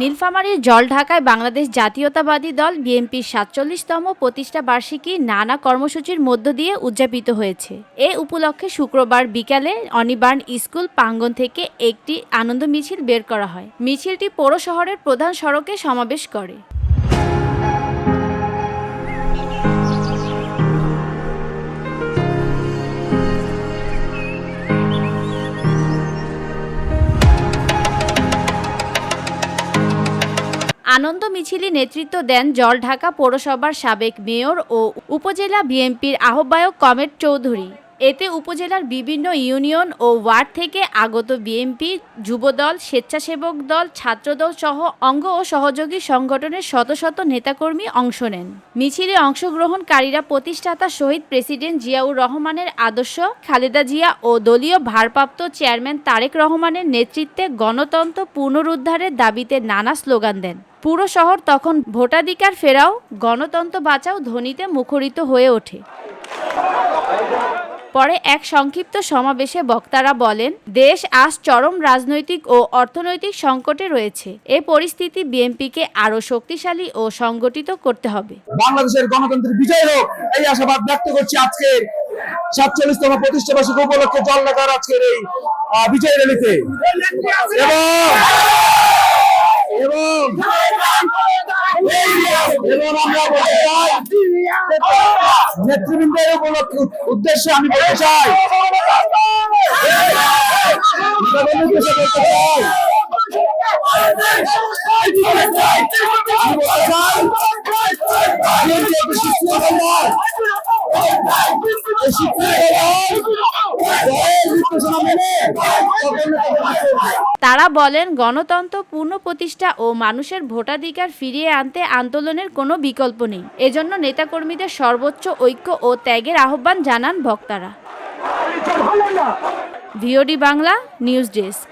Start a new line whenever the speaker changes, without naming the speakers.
নীলফামারীর জলঢাকায় বাংলাদেশ জাতীয়তাবাদী দল বিএনপির ৪৭তম প্রতিষ্ঠা বার্ষিকী নানা কর্মসূচির মধ্য দিয়ে উদযাপিত হয়েছে। এ উপলক্ষে শুক্রবার বিকালে অনিবার্ন স্কুল প্রাঙ্গণ থেকে একটি আনন্দ মিছিল বের করা হয়। মিছিলটি পৌর শহরের প্রধান সড়কে সমাবেশ করে। আনন্দ মিছিলে নেতৃত্ব দেন জলঢাকা পৌরসভার সাবেক মেয়র ও উপজেলা বিএনপির আহ্বায়ক কমরেড চৌধুরী। এতে উপজেলার বিভিন্ন ইউনিয়ন ও ওয়ার্ড থেকে আগত বিএনপি, যুবদল, স্বেচ্ছাসেবক দল, ছাত্রদল সহ অঙ্গ ও সহযোগী সংগঠনের শত শত নেতাকর্মী অংশ নেন। মিছিলে অংশগ্রহণকারীরা প্রতিষ্ঠাতা শহীদ প্রেসিডেন্ট জিয়াউর রহমানের আদর্শ, খালেদা জিয়া ও দলীয় ভারপ্রাপ্ত চেয়ারম্যান তারেক রহমানের নেতৃত্বে গণতন্ত্র পুনরুদ্ধারের দাবিতে নানা স্লোগান দেন। পুরো শহর তখন ভোটাধিকার ফেরাও, গণতন্ত্র বাঁচাও ধ্বনিতে মুখরিত হয়ে ওঠে। পরে এক সংক্ষিপ্ত সমাবেশে বক্তারা বলেন, দেশ আজ চরম রাজনৈতিক ও অর্থনৈতিক সংকটে রয়েছে। এই পরিস্থিতি বিএনপিকে আরও শক্তিশালী ও সংগঠিত করতে হবে।
বাংলাদেশের গণতন্ত্রের বিজয় হোক, এই আশাবাদ ব্যক্ত করছি আজকে ৪৭তম প্রতিষ্ঠা বার্ষিকী উপলক্ষে জলঢাকার আজকের এই বিজয় র্যালিতে এবং আমরা বলতে চাই, নেতৃবৃন্দের উদ্দেশ্যে আমি বলতে চাই,
তারা বলেন, গণতন্ত্র পুনঃপ্রতিষ্ঠা ও মানুষের ভোটাধিকার ফিরিয়ে আনতে আন্দোলনের কোনো বিকল্প নেই। এজন্য নেতাকর্মীদের সর্বোচ্চ ঐক্য ও ত্যাগের আহ্বান জানান বক্তারা। VOD Bangla news desk.